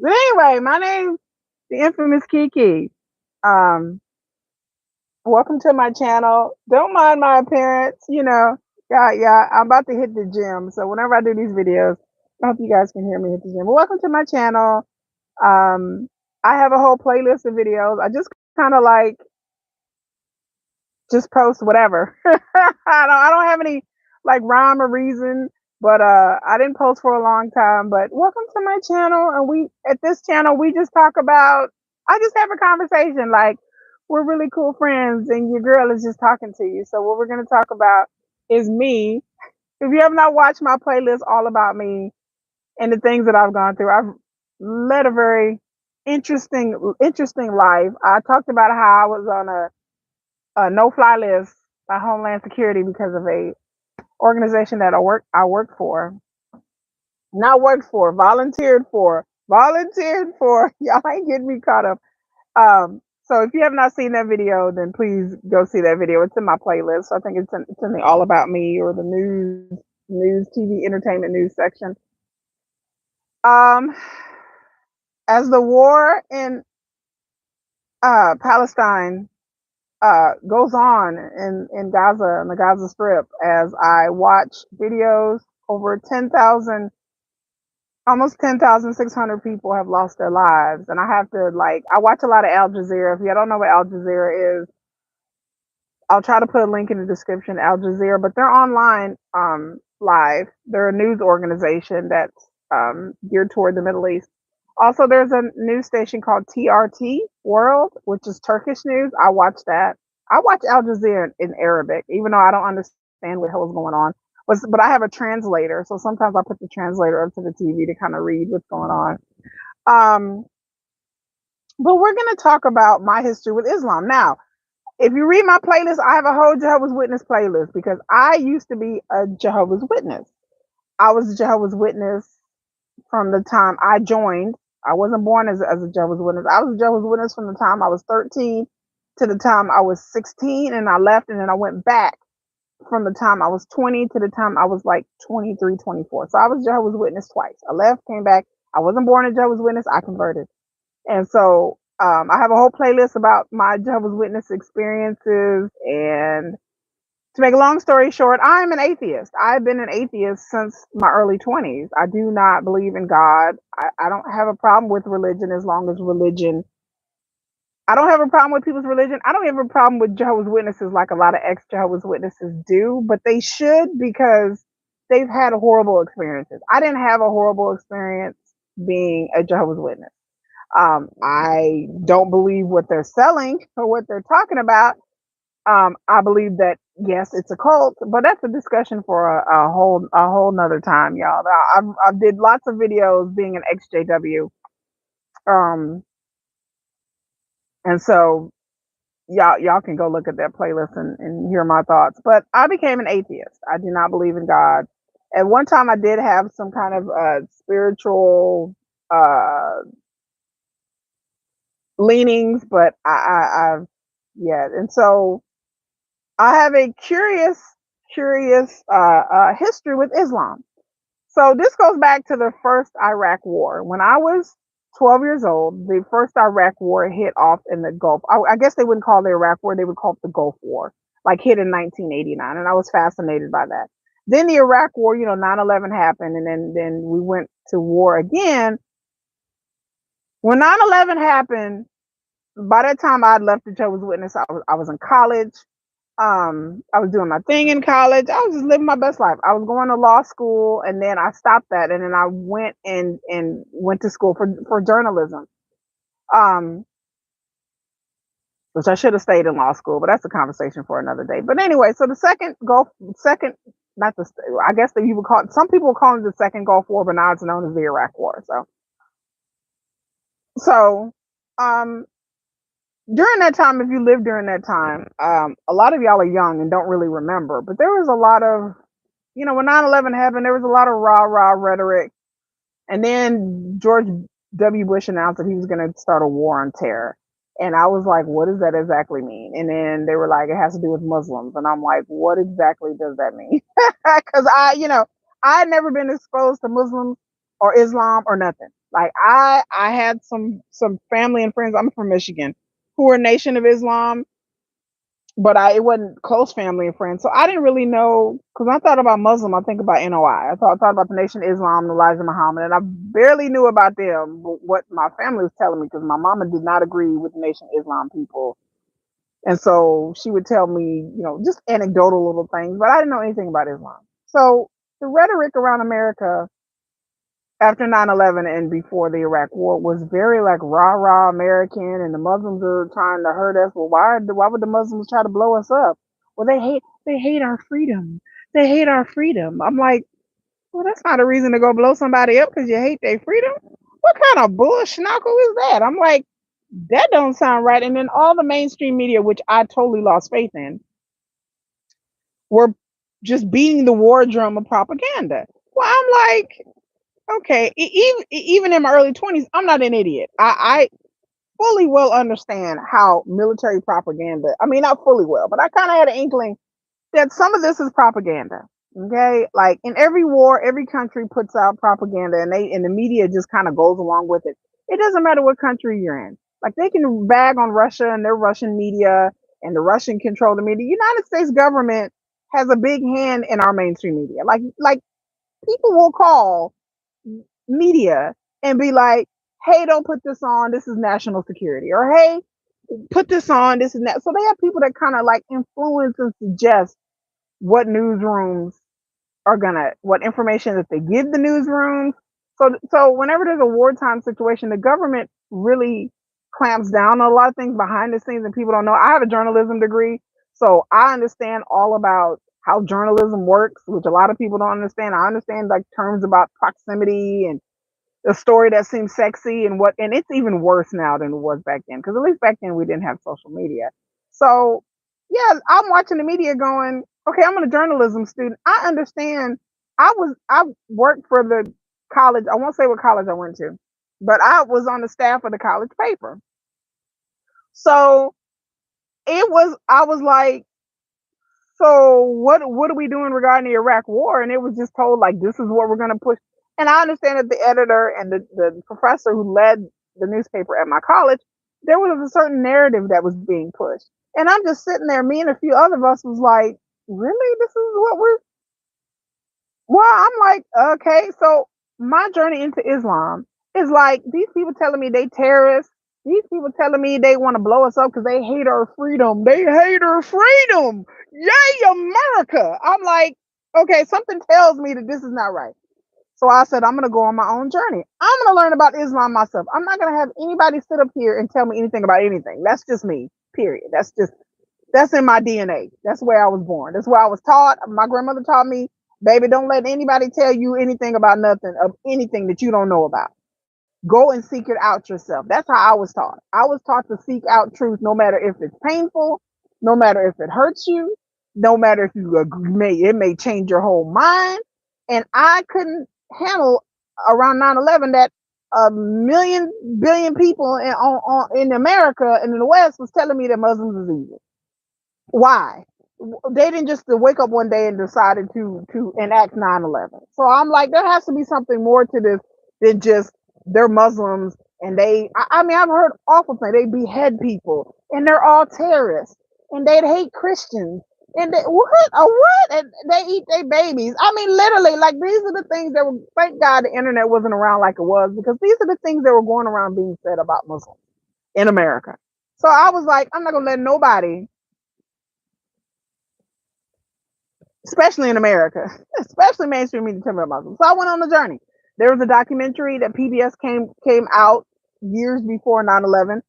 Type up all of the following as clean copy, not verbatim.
But anyway, my name's the infamous Kiki. Um, Welcome to my channel. Don't mind my appearance, Yeah, I'm about to hit the gym. So whenever I do these videos, I hope you guys can hear me hit the gym. But welcome to my channel. Um, I have a whole playlist of videos. I just kind of like just post whatever. I don't have any like rhyme or reason, but I didn't post for a long time. But welcome to my channel, and we at this channel we just talk about. I just have a conversation like we're really cool friends, and your girl is just talking to you. So what we're gonna talk about is me. If you have not watched my playlist, all about me and the things that I've gone through, I've led a very interesting life. I talked about how I was on a no-fly list by Homeland Security because of a organization that I worked for, not worked for, volunteered for. Y'all ain't getting me caught up. So if you have not seen that video, then please go see that video. It's in my playlist. So I think it's in the All About Me or the news, TV, entertainment news section. Um, as the war in Palestine goes on in Gaza and the Gaza Strip, as I watch videos, over 10,000, almost 10,600 people have lost their lives. And I have to I watch a lot of Al Jazeera. If you don't know what Al Jazeera is, I'll try to put a link in the description, Al Jazeera, but they're online live. They're a news organization that's geared toward the Middle East. Also, there's a news station called TRT World, which is Turkish news. I watch that. I watch Al Jazeera in Arabic, even though I don't understand what the hell is going on. But I have a translator, so sometimes I put the translator up to the TV to kind of read what's going on. Um, but we're going to talk about my history with Islam. Now, if you read my playlist, I have a whole Jehovah's Witness playlist because I used to be a Jehovah's Witness. I was a Jehovah's Witness from the time I joined. I wasn't born as a Jehovah's Witness. I was a Jehovah's Witness from the time I was 13 to the time I was 16, and I left, and then I went back from the time I was 20 to the time I was like 23, 24. So I was Jehovah's Witness twice. I left, came back. I wasn't born a Jehovah's Witness. I converted. And so I have a whole playlist about my Jehovah's Witness experiences. And to make a long story short, I'm an atheist. I've been an atheist since my early 20s. I do not believe in God. I don't have a problem with religion as long as religion. I don't have a problem with people's religion. I don't have a problem with Jehovah's Witnesses like a lot of ex Jehovah's Witnesses do, but they should because they've had horrible experiences. I didn't have a horrible experience being a Jehovah's Witness. I don't believe what they're selling or what they're talking about. I believe that yes, it's a cult, but that's a discussion for a whole nother time, y'all. I did lots of videos being an ex-JW, and so y'all can go look at that playlist and hear my thoughts. But I became an atheist. I do not believe in God. At one time, I did have some kind of spiritual leanings, but I've yeah, and so I have a curious history with Islam. So this goes back to the first Iraq War. When I was 12 years old, the first Iraq War hit off in the Gulf. I guess they wouldn't call it the Iraq War; they would call it the Gulf War. Like hit in 1989, and I was fascinated by that. Then the Iraq War, 9/11 happened, and then we went to war again. When 9/11 happened, by that time I'd left the Jehovah's Witness. I was in college. I was doing my thing in college. I was just living my best life. I was going to law school, and then I stopped that, and then I went and went to school for journalism. Um, which I should have stayed in law school, but that's a conversation for another day. But anyway, so the second, not the, I guess that you would call it, some people call it the second Gulf War, but now it's known as the Iraq War. So, um, during that time, if you lived during that time, a lot of y'all are young and don't really remember, but there was a lot of, when 9/11 happened, there was a lot of rah rhetoric. And then George W. Bush announced that he was going to start a war on terror. And I was like, what does that exactly mean? And then they were like, it has to do with Muslims. And I'm like, what exactly does that mean? Because I had never been exposed to Muslims or Islam or nothing. Like I had some family and friends. I'm from Michigan, who were Nation of Islam, but it wasn't close family and friends. So I didn't really know, because I thought about Muslim, I think about NOI. I thought about the Nation of Islam, Elijah Muhammad, and I barely knew about them. But what my family was telling me, because my mama did not agree with the Nation of Islam people, and so she would tell me, just anecdotal little things, but I didn't know anything about Islam. So the rhetoric around America after 9/11 and before the Iraq War was very like rah rah American, and the Muslims are trying to hurt us. Well, why would the Muslims try to blow us up? Well, they hate our freedom. They hate our freedom. I'm like, well, that's not a reason to go blow somebody up because you hate their freedom. What kind of bullshit is that? I'm like, that don't sound right. And then all the mainstream media, which I totally lost faith in, were just beating the war drum of propaganda. Well, I'm like, okay, even in my early 20s, I'm not an idiot. I fully well understand how military propaganda, I mean, not fully well, but I kind of had an inkling that some of this is propaganda. Okay, like in every war, every country puts out propaganda, and the media just kind of goes along with it. It doesn't matter what country you're in. Like they can bag on Russia and their Russian media and the Russian control the media. United States government has a big hand in our mainstream media. Like people will call media and be like, hey, don't put this on, this is national security, or hey, put this on, this is that. So they have people that kind of like influence and suggest what newsrooms are gonna, what information that they give the newsrooms. So whenever there's a wartime situation, the government really clamps down on a lot of things behind the scenes and people don't know. I have a journalism degree, so I understand all about how journalism works, which a lot of people don't understand. I understand like terms about proximity and a story that seems sexy and it's even worse now than it was back then, because at least back then we didn't have social media. So yeah, I'm watching the media going, okay, I'm a journalism student, I understand. I worked for the college, I won't say what college I went to, but I was on the staff of the college paper. So I was like, so what are we doing regarding the Iraq War? And it was just told like this is what we're going to push. And I understand that the editor and the professor who led the newspaper at my college, there was a certain narrative that was being pushed. And I'm just sitting there, me and a few other of us was like, really? This is what we're, well, I'm like, okay. So my journey into Islam is like these people telling me they terrorists. These people telling me they want to blow us up because they hate our freedom. They hate our freedom. Yay, America. I'm like, okay, something tells me that this is not right. So I said, I'm going to go on my own journey. I'm going to learn about Islam myself. I'm not going to have anybody sit up here and tell me anything about anything. That's just me, period. That's in my DNA. That's where I was born. That's where I was taught. My grandmother taught me, baby, don't let anybody tell you anything about nothing, of anything that you don't know about. Go and seek it out yourself. That's how I was taught. I was taught to seek out truth, no matter if it's painful, no matter if it hurts you, no matter if you agree, it may change your whole mind. And I couldn't handle around 9/11 that a million billion people in America and in the West was telling me that Muslims is evil. Why? They didn't just wake up one day and decided to enact 9/11. So I'm like, there has to be something more to this than just they're Muslims and I mean, I've heard awful things. They behead people and they're all terrorists and they'd hate Christians and they what a what and they eat their babies. I mean, literally, like these are the things that were. Thank God the internet wasn't around like it was, because these are the things that were going around being said about Muslims in America. So I was like, I'm not gonna let nobody, especially in America, especially mainstream media, tell me about Muslims. So I went on the journey. There was a documentary that PBS came out years before 9/11,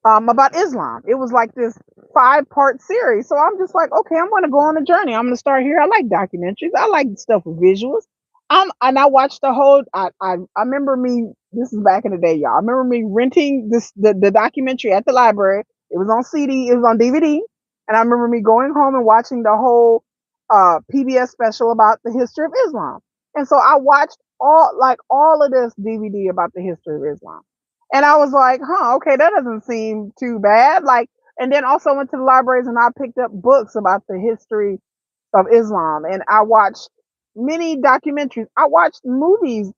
about Islam. It was like this 5-part series. So I'm just like, okay, I'm going to go on a journey. I'm going to start here. I like documentaries. I like stuff with visuals. And I watched the whole. I remember me. This is back in the day, y'all. I remember me renting the documentary at the library. It was on CD. It was on DVD. And I remember me going home and watching the whole PBS special about the history of Islam. And so I watched all of this DVD about the history of Islam. And I was like, huh, okay, that doesn't seem too bad. Like, and then also went to the libraries and I picked up books about the history of Islam. And I watched many documentaries. I watched movies.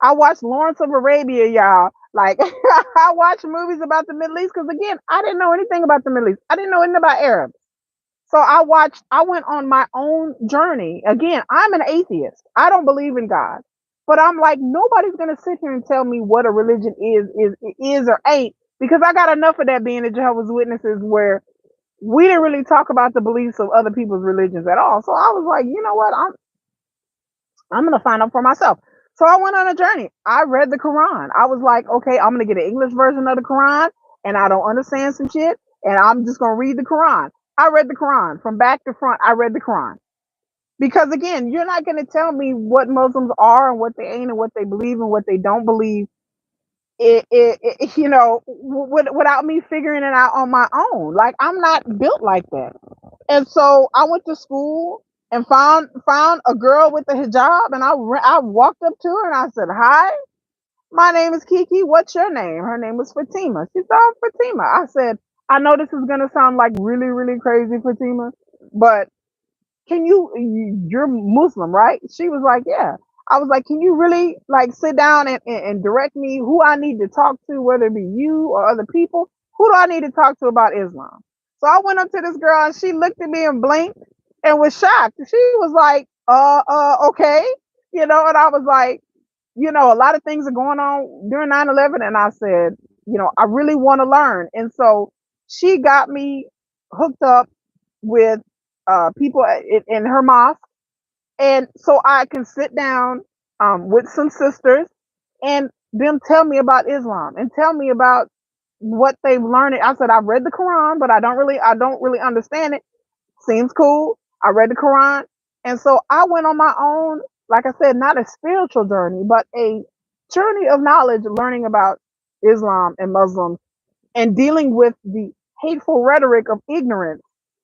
I watched Lawrence of Arabia, y'all. Like I watched movies about the Middle East because again, I didn't know anything about the Middle East. I didn't know anything about Arabs. So I went on my own journey. Again, I'm an atheist. I don't believe in God. But I'm like, nobody's gonna sit here and tell me what a religion is or ain't, because I got enough of that being a Jehovah's Witnesses where we didn't really talk about the beliefs of other people's religions at all. So I was like, you know what? I'm gonna find out for myself. So I went on a journey. I read the Quran. I was like, okay, I'm gonna get an English version of the Quran, and I don't understand some shit, and I'm just gonna read the Quran. I read the Quran from back to front. I read the Quran because again, you're not gonna tell me what Muslims are and what they ain't and what they believe and what they don't believe. Without me figuring it out on my own. Like I'm not built like that. And so I went to school and found a girl with a hijab, and I walked up to her and I said, "Hi, my name is Kiki. What's your name?" Her name was Fatima. She said, "Oh, Fatima." I said, "I know this is gonna sound like really, really crazy, Fatima, but you're Muslim, right?" She was like, "Yeah." I was like, "Can you really like sit down and direct me who I need to talk to, whether it be you or other people? Who do I need to talk to about Islam?" So I went up to this girl and she looked at me and blinked and was shocked. She was like, okay. And I was like, a lot of things are going on during 9/11. And I said, I really want to learn. And so she got me hooked up with people in her mosque, and so I can sit down with some sisters and them tell me about Islam and tell me about what they've learned. I said I've read the Quran, but I don't really understand it. Seems cool. I read the Quran, and so I went on my own. Like I said, not a spiritual journey, but a journey of knowledge, learning about Islam and Muslims and dealing with the hateful rhetoric of ignorance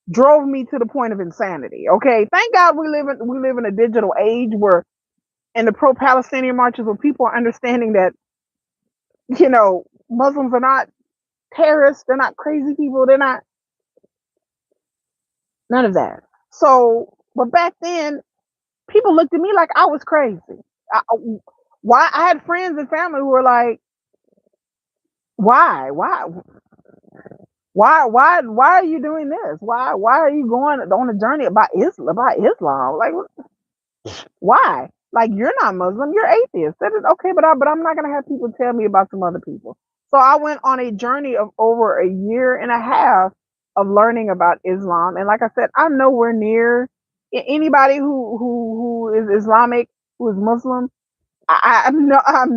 drove me to the point of insanity. Okay, thank God we live in a digital age where in the pro-Palestinian marches where people are understanding that Muslims are not terrorists, they're not crazy people, they're not none of that. So, but back then people looked at me like I was crazy. I, why I had friends and family who were like, why are you doing this? Why are you going on a journey about Islam? Like, why? Like, you're not Muslim, you're atheist. That is okay, but I'm not gonna have people tell me about some other people. So I went on a journey of over a year and a half of learning about Islam. And like I said, I'm nowhere near anybody who is Islamic, who is Muslim. I'm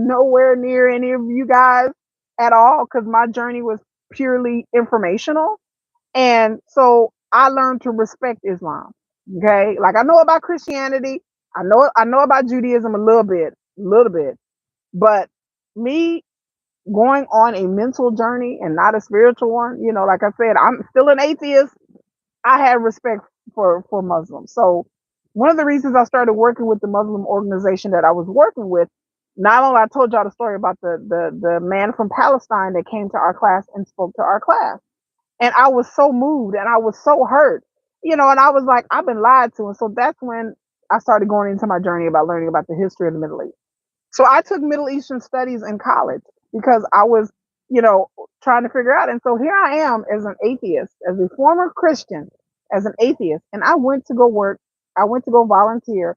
nowhere near any of you guys at all because my journey was purely informational. And so I learned to respect Islam. Okay. Like I know about Christianity. I know about Judaism a little bit. But me going on a mental journey and not a spiritual one, like I said, I'm still an atheist. I had respect for Muslims. So one of the reasons I started working with the Muslim organization that I was working with, not only I told y'all the story about the man from Palestine that came to our class and spoke to our class. And I was so moved and I was so hurt, and I was like, I've been lied to. And so that's when I started going into my journey about learning about the history of the Middle East. So I took Middle Eastern studies in college because I was, trying to figure out. And so here I am as an atheist, as a former Christian, as an atheist. And I went to go work, I went to go volunteer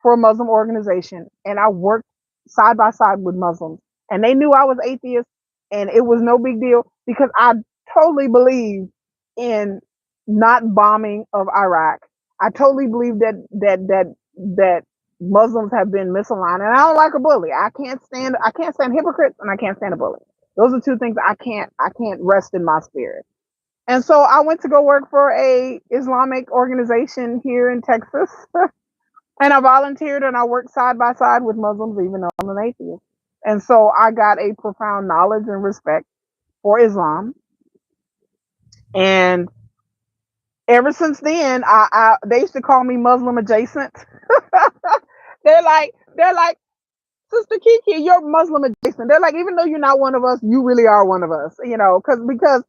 for a Muslim organization, and I worked side by side with Muslims. And they knew I was atheist, and it was no big deal because I totally believe in not bombing of Iraq. I totally believe that Muslims have been misaligned, and I don't like a bully. I can't stand hypocrites, and I can't stand a bully. Those are two things I can't rest in my spirit. And so I went to go work for a Islamic organization here in Texas. And I volunteered and I worked side by side with Muslims, even though I'm an atheist. And so I got a profound knowledge and respect for Islam. And ever since then, they used to call me Muslim adjacent. they're like, Sister Kiki, you're Muslim adjacent. They're like, even though you're not one of us, you really are one of us, because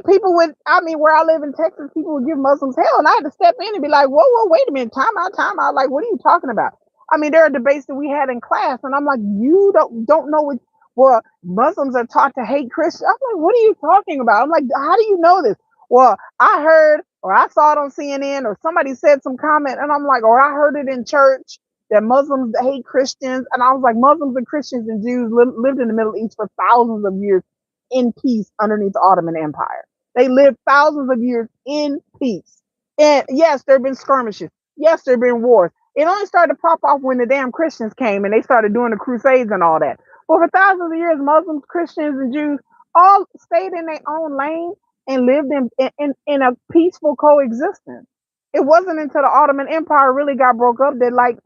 people where I live in Texas, people would give Muslims hell, and I had to step in and be like, whoa, wait a minute, time out. Like, what are you talking about? I mean, there are debates that we had in class, and I'm like, you don't know what. Well, Muslims are taught to hate Christians. I'm like, what are you talking about? I'm like, how do you know this? Well, I heard or I saw it on CNN or somebody said some comment, and I'm like, or I heard it in church that Muslims hate Christians, and I was like, Muslims and Christians and Jews lived in the Middle East for thousands of years in peace underneath the Ottoman Empire. They lived thousands of years in peace. And yes, there have been skirmishes. Yes, there have been wars. It only started to pop off when the damn Christians came and they started doing the Crusades and all that. But for thousands of years, Muslims, Christians, and Jews all stayed in their own lane and lived in a peaceful coexistence. It wasn't until the Ottoman Empire really got broke up that, like,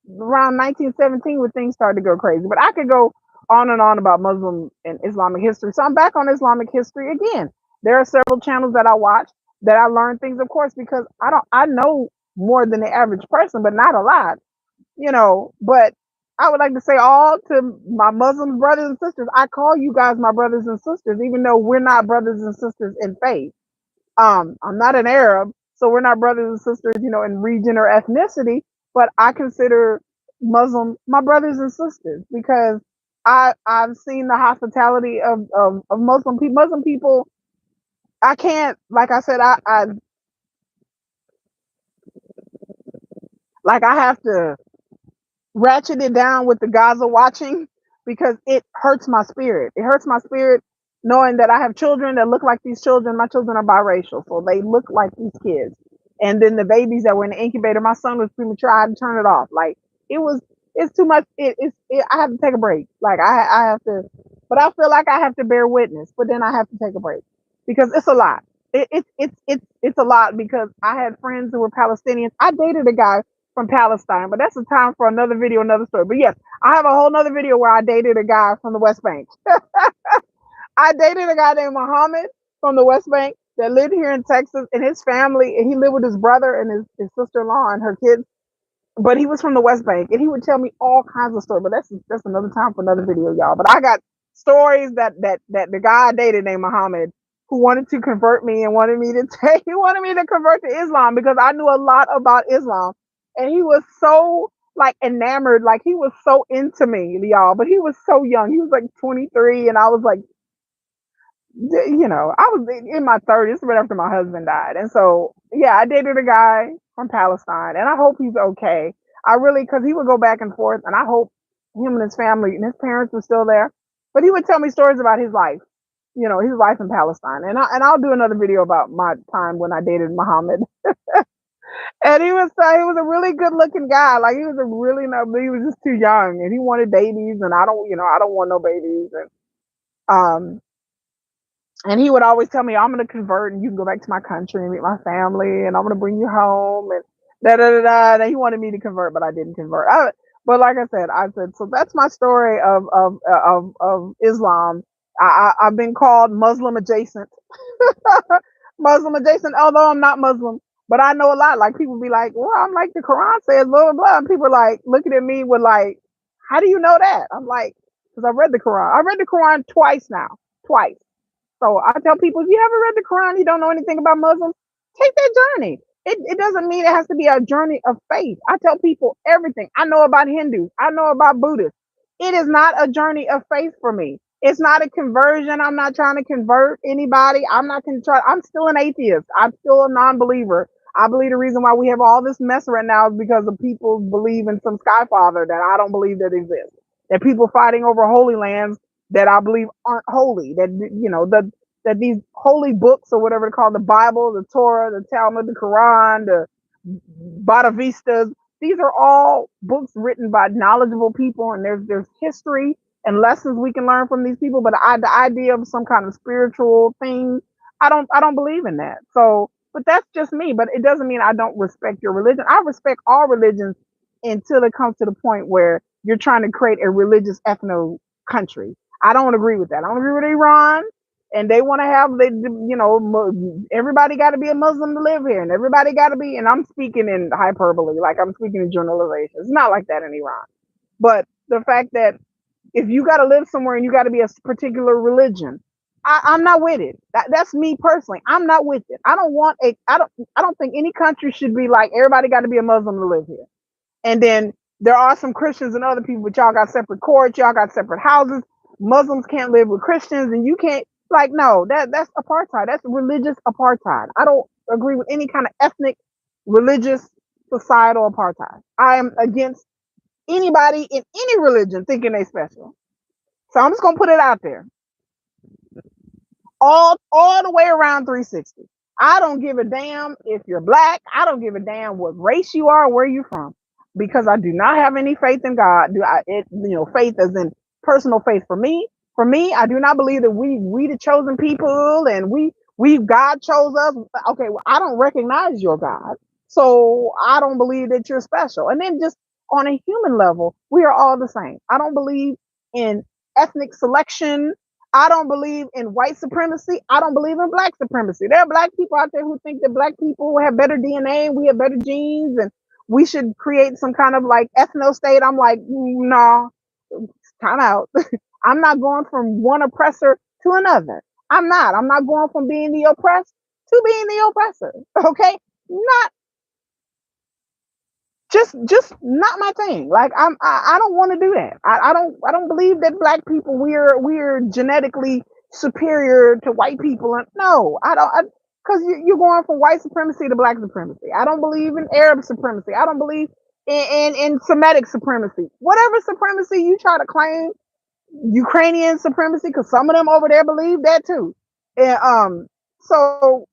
around 1917 when things started to go crazy. But I could go on and on about Muslim and Islamic history. So I'm back on Islamic history again. There are several channels that I watch that I learn things, of course, because I know more than the average person, but not a lot, but I would like to say all to my Muslim brothers and sisters, I call you guys my brothers and sisters, even though we're not brothers and sisters in faith. I'm not an Arab, so we're not brothers and sisters, in region or ethnicity, but I consider Muslim my brothers and sisters because I've seen the hospitality of Muslim people. Muslim people, I can't, like I said, I have to ratchet it down with the Gaza watching because it hurts my spirit. It hurts my spirit knowing that I have children that look like these children. My children are biracial, so they look like these kids. And then the babies that were in the incubator, my son was premature. I had to turn it off. Like it's too much. I have to take a break. Like I have to, but I feel like I have to bear witness. But then I have to take a break because it's a lot. It's a lot because I had friends who were Palestinians. I dated a guy from Palestine, but that's a time for another video, another story. But yes, I have a whole nother video where I dated a guy from the West Bank. I dated a guy named Muhammad from the West Bank that lived here in Texas, and his family, and he lived with his brother and his sister-in-law and her kids. But he was from the West Bank, and he would tell me all kinds of stories. But that's another time for another video, y'all. But I got stories that the guy I dated named Muhammad, who wanted to convert me and wanted me to he wanted me to convert to Islam because I knew a lot about Islam, and he was so like enamored, like he was so into me, y'all. But he was so young. He was like 23, and I was like, I was in my 30s right after my husband died. And so, yeah, I dated a guy from Palestine, and I hope he's okay. I really, because he would go back and forth, and I hope him and his family and his parents were still there. But he would tell me stories about his life, his life in Palestine. And I'll do another video about my time when I dated Muhammad. And he was a really good looking guy. Like he was he was just too young, and he wanted babies, and I don't want no babies. Um, and he would always tell me, I'm going to convert and you can go back to my country and meet my family and I'm going to bring you home and da da da da. And he wanted me to convert, but I didn't convert. But like I said, so that's my story of Islam. I've been called Muslim adjacent, Muslim adjacent, although I'm not Muslim. But I know a lot. Like people be like, well, I'm like the Quran says, blah, blah, blah. And people are like looking at me with like, how do you know that? I'm like, because I read the Quran. I read the Quran twice now. Twice. So I tell people, if you haven't read the Quran, you don't know anything about Muslims, take that journey. It doesn't mean it has to be a journey of faith. I tell people everything. I know about Hindus. I know about Buddhists. It is not a journey of faith for me. It's not a conversion. I'm not trying to convert anybody. I'm not going to try. I'm still an atheist. I'm still a non-believer. I believe the reason why we have all this mess right now is because of people believe in some sky father that I don't believe that exists. That people fighting over holy lands that I believe aren't holy, that these holy books or whatever they call the Bible, the Torah, the Talmud, the Quran, the Bhagavad-vistas, these are all books written by knowledgeable people, and there's history and lessons we can learn from these people. But the idea of some kind of spiritual thing, I don't believe in that. So, but that's just me. But it doesn't mean I don't respect your religion. I respect all religions until it comes to the point where you're trying to create a religious ethno country. I don't agree with that. I don't agree with Iran, and they want to have everybody got to be a Muslim to live here, and everybody got to be. And I'm speaking in hyperbole, like I'm speaking in generalization. It's not like that in Iran, but the fact that if you got to live somewhere and you got to be a particular religion, I'm not with it. That's me personally. I'm not with it. I don't think any country should be like everybody got to be a Muslim to live here. And then There are some Christians and other people, but y'all got separate courts, y'all got separate houses. Muslims can't live with Christians, and you can't. Like, no, that's apartheid. That's religious apartheid. I don't agree with any kind of ethnic, religious, societal apartheid. I am against anybody in any religion thinking they special. So I'm just gonna put it out there, all the way around 360. I don't give a damn if you're black. I don't give a damn what race you are, where you from, because I do not have any faith in God. Do I? Faith as in personal faith for me. For me, I do not believe that we the chosen people and we God chose us. Okay, well, I don't recognize your God, so I don't believe that you're special. And then just on a human level, we are all the same. I don't believe in ethnic selection. I don't believe in white supremacy. I don't believe in black supremacy. There are black people out there who think that black people have better DNA and we have better genes and we should create some kind of like ethno state. I'm like, no, time out. I'm not going from one oppressor to another. I'm not. I'm not going from being the oppressed to being the oppressor. Okay? Not just not my thing. Like I don't want to do that. I don't believe that black people we're genetically superior to white people. And no, I don't. Because you're going from white supremacy to black supremacy. I don't believe in Arab supremacy. I don't believe in Semitic supremacy. Whatever supremacy you try to claim, Ukrainian supremacy, because some of them over there believe that too. And so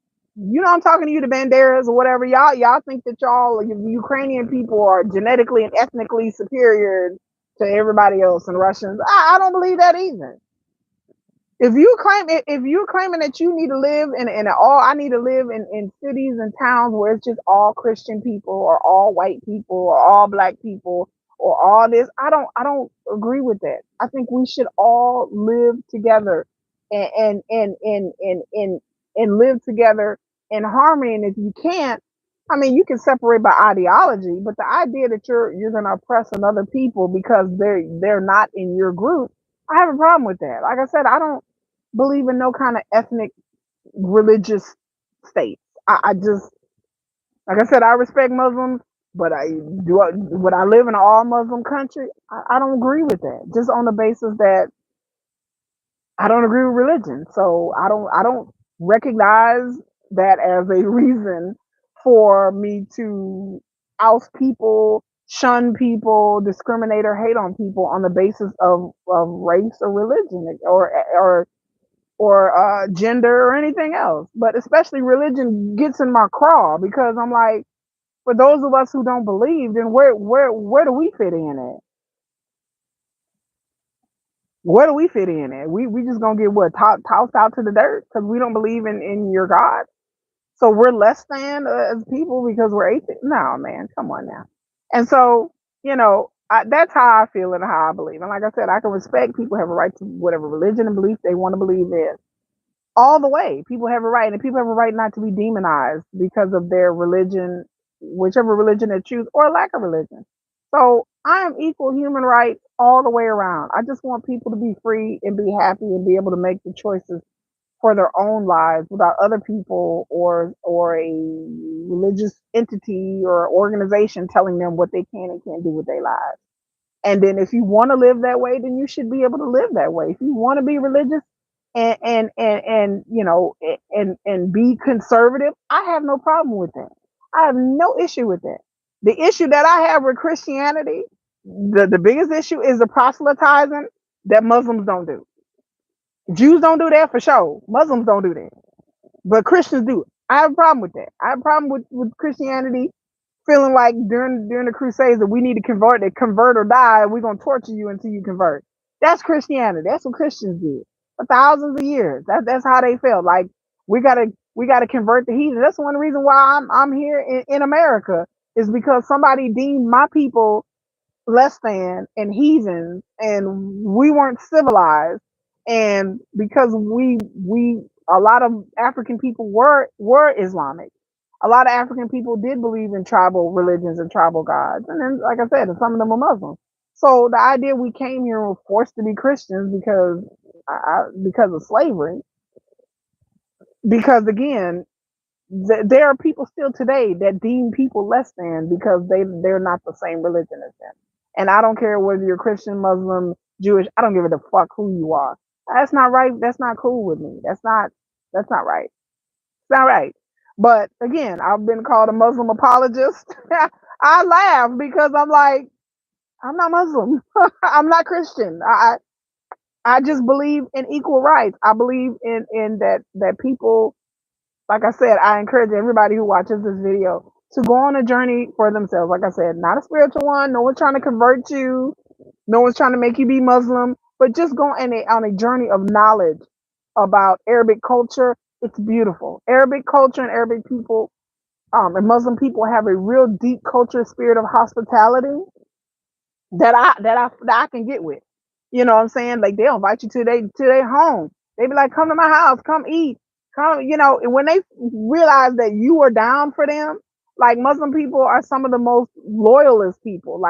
I'm talking to you, the Banderas or whatever. Y'all think that y'all Ukrainian people are genetically and ethnically superior to everybody else and Russians. I don't believe that either. If you're claiming that you need to live in all, I need to live in cities and towns where it's just all Christian people or all white people or all black people or all this, I don't agree with that. I think we should all live together and live together in harmony. And if you can't, I mean, you can separate by ideology, but the idea that you're going to oppress another people because they're not in your group, I have a problem with that. Like I said, I don't believe in no kind of ethnic religious states. I just, like I said, I respect Muslims, but would I live in an all Muslim country? I don't agree with that. Just on the basis that I don't agree with religion. So I don't recognize that as a reason for me to oust people, shun people, discriminate or hate on people on the basis of race or religion or gender or anything else. But especially religion gets in my craw because I'm like, for those of us who don't believe, then where do we fit in at? Where do we fit in at? We just gonna get what tossed out to the dirt because we don't believe in your God. So we're less than as people because we're atheists. No, man, come on now. And so that's how I feel and how I believe. And like I said, I can respect people have a right to whatever religion and belief they want to believe in. All the way, people have a right, and people have a right not to be demonized because of their religion, whichever religion they choose, or lack of religion. So I am equal human rights all the way around. I just want people to be free and be happy and be able to make the choices for their own lives without other people or a religious entity or organization telling them what they can and can't do with their lives. And then if you want to live that way, then you should be able to live that way. If you want to be religious and be conservative, I have no problem with that. I have no issue with that. The issue that I have with Christianity, the biggest issue is the proselytizing that Muslims don't do. Jews don't do that for sure. Muslims don't do that. But Christians do. I have a problem with that. I have a problem with Christianity feeling like during the Crusades that we need to convert or die. We're gonna torture you until you convert. That's Christianity. That's what Christians did for thousands of years. That's how they felt. Like we gotta convert the heathen. That's one reason why I'm here in America is because somebody deemed my people less than and heathens and we weren't civilized, and because we a lot of African people were Islamic. A lot of African people did believe in tribal religions and tribal gods, and then like I said, some of them were Muslims. So the idea we came here and were forced to be Christians because of slavery, because again, there are people still today that deem people less than because they're not the same religion as them. And I don't care whether you're Christian, Muslim, Jewish. I don't give a the fuck who you are. That's not right. That's not cool with me. That's not right. It's not right. But again, I've been called a Muslim apologist. I laugh because I'm like, I'm not Muslim. I'm not Christian. I just believe in equal rights. I believe in that people, like I said, I encourage everybody who watches this video to go on a journey for themselves. Like I said, not a spiritual one. No one's trying to convert you. No one's trying to make you be Muslim, but just go on a journey of knowledge about Arabic culture. It's beautiful. Arabic culture and Arabic people, and Muslim people have a real deep culture spirit of hospitality that I can get with. You know what I'm saying? Like they'll invite you to their home. They be like, come to my house, come eat, come. And when they realize that you are down for them, like Muslim people are some of the most loyalist people.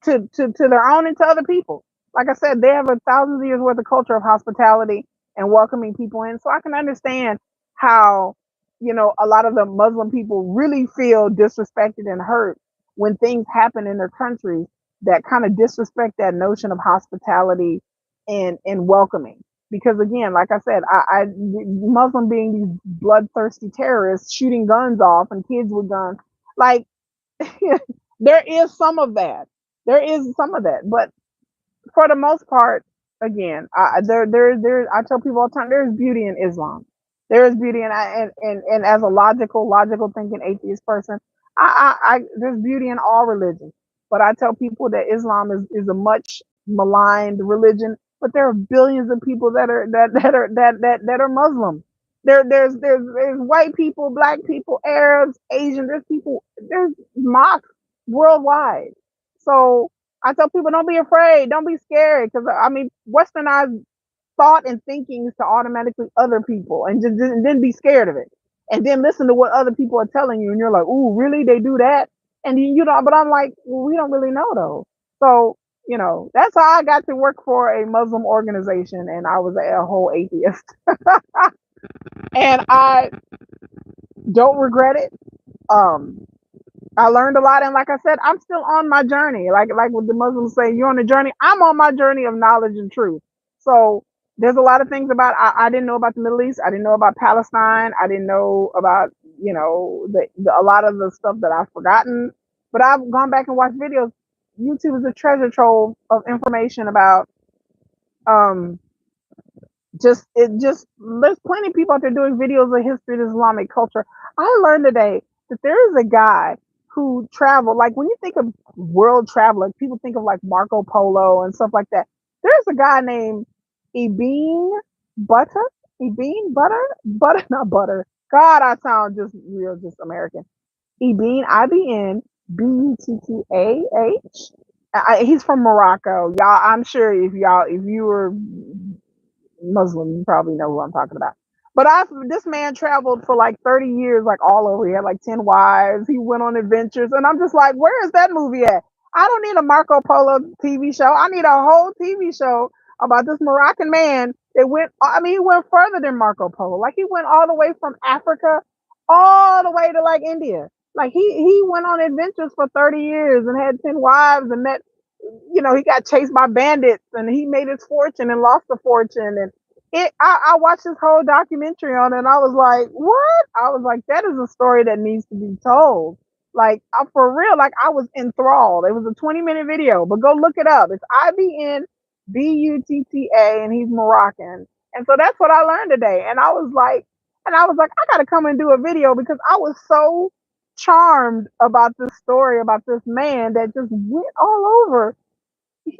To their own and to other people. Like I said, they have a thousands of years worth of culture of hospitality and welcoming people in. So I can understand how a lot of the Muslim people really feel disrespected and hurt when things happen in their countries that kind of disrespect that notion of hospitality and welcoming. Because again, like I said, Muslim being these bloodthirsty terrorists shooting guns off and kids with guns, like there is some of that. There is some of that, but for the most part, again, I tell people all the time, there is beauty in Islam. There is beauty, and as a logical thinking atheist person, there's beauty in all religions. But I tell people that Islam is a much maligned religion, but there are billions of people that are Muslim. There's white people, black people, Arabs, Asian. There's mosques worldwide. So I tell people, don't be afraid, don't be scared, because I mean, westernized thought and thinking is to automatically other people and then be scared of it, and then listen to what other people are telling you, and you're like, "Ooh, really? They do that?" And but I'm like, well, we don't really know though. So that's how I got to work for a Muslim organization, and I was a whole atheist, and I don't regret it. Um, I learned a lot, and like I said, I'm still on my journey. Like what the Muslims say, you're on a journey. I'm on my journey of knowledge and truth. So there's a lot of things I didn't know about the Middle East. I didn't know about Palestine. I didn't know about a lot of the stuff that I've forgotten. But I've gone back and watched videos. YouTube is a treasure trove of information about um there's plenty of people out there doing videos of history of Islamic culture. I learned today that there is a guy who traveled, like when you think of world traveler, people think of like Marco Polo and stuff like that. There's a guy named Ibn Butter, Ibn Butter, not Butter. God, I sound just American. Ibn Buttah. He's from Morocco, y'all. I'm sure if you were Muslim, you probably know who I'm talking about. But this man traveled for like 30 years, like all over. He had like 10 wives. He went on adventures. And I'm just like, where is that movie at? I don't need a Marco Polo TV show. I need a whole TV show about this Moroccan man that he went further than Marco Polo. Like he went all the way from Africa all the way to like India. Like he went on adventures for 30 years and had 10 wives and met, he got chased by bandits and he made his fortune and lost the fortune. And I watched this whole documentary on it, and I was like, what? I was like, that is a story that needs to be told. Like, for real, like I was enthralled. It was a 20-minute video, but go look it up. It's IBN Buttah, and he's Moroccan. And so that's what I learned today. And I got to come and do a video because I was so charmed about this story about this man that just went all over.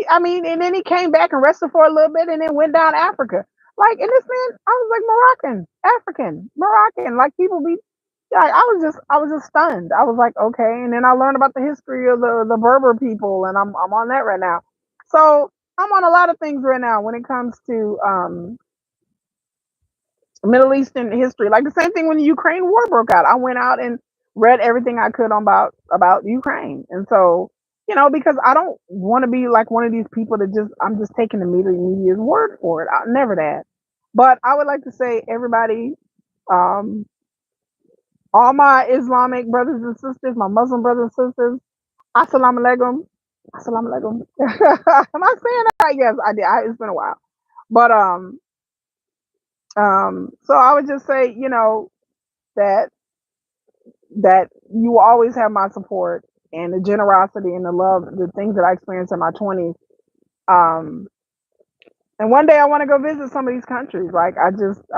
And then he came back and rested for a little bit and then went down Africa. Like, and this man, I was like Moroccan, African, Moroccan. Like people be, like, I was just stunned. I was like, okay. And then I learned about the history of the Berber people, and I'm on that right now. So I'm on a lot of things right now when it comes to Middle Eastern history. Like the same thing when the Ukraine war broke out. I went out and read everything I could on about Ukraine. And so, because I don't want to be like one of these people that I'm just taking the media's word for it. Never that. But I would like to say, everybody, all my Islamic brothers and sisters, my Muslim brothers and sisters, assalamu alaikum. Assalamu alaikum. Am I saying that right? Yes, I did. It's been a while. But so I would just say, that you will always have my support and the generosity and the love, the things that I experienced in my 20s. Um, and one day I want to go visit some of these countries. Like I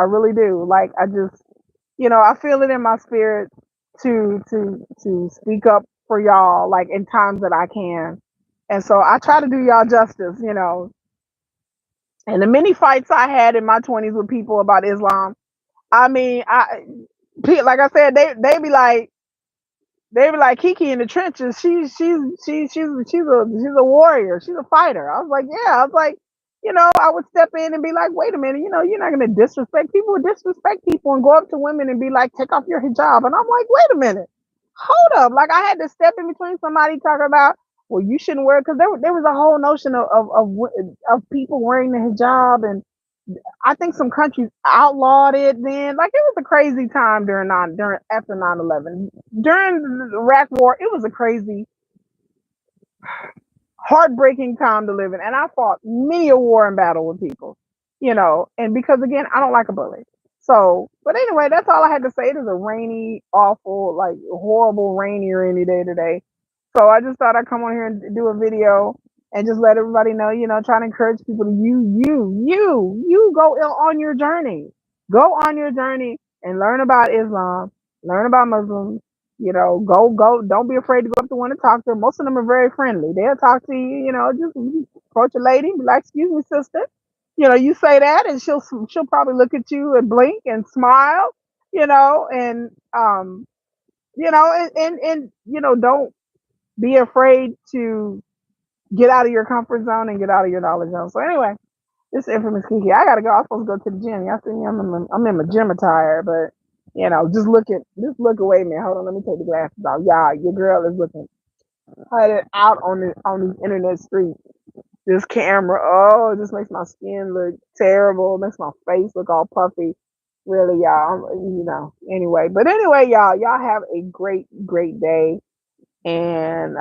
really do. Like I feel it in my spirit to speak up for y'all, like in times that I can. And so I try to do y'all justice. And the many fights I had in my 20s with people about Islam, I mean, like I said, they be like Kiki in the trenches. She's a warrior. She's a fighter. I was like, yeah. I was like, I would step in and be like, wait a minute. You're not gonna disrespect people. Would disrespect people and go up to women and be like, take off your hijab. And I'm like, wait a minute, hold up. Like I had to step in between somebody talking about, well, you shouldn't wear it, because there was a whole notion of people wearing the hijab, and I think some countries outlawed it then. Like it was a crazy time during after 9/11. During the Iraq War, it was a crazy, heartbreaking time to live in. And I fought many a war and battle with people, and because again, I don't like a bully. So, but anyway, that's all I had to say. It is a rainy, awful, like horrible, rainy, rainy day today. So I just thought I'd come on here and do a video and just let everybody know, trying to encourage people to you go on your journey. Go on your journey and learn about Islam, learn about Muslims. Go. Don't be afraid to go up to one and talk to them. Most of them are very friendly. They'll talk to you. Just approach a lady, be like, "Excuse me, sister." You say that, and she'll probably look at you and blink and smile. And don't be afraid to get out of your comfort zone and get out of your knowledge zone. So anyway, this is Infamous Kiki. I gotta go. I'm supposed to go to the gym. Y'all see me? I'm in my gym attire, but just look away, man. Hold on, let me take the glasses off. Y'all, your girl is looking headed out on these internet streets. This camera, oh, it just makes my skin look terrible. It makes my face look all puffy. Really, y'all. Anyway, but anyway, y'all have a great, great day. And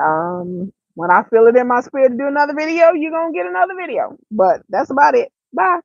when I feel it in my spirit to do another video, you're gonna get another video. But that's about it. Bye.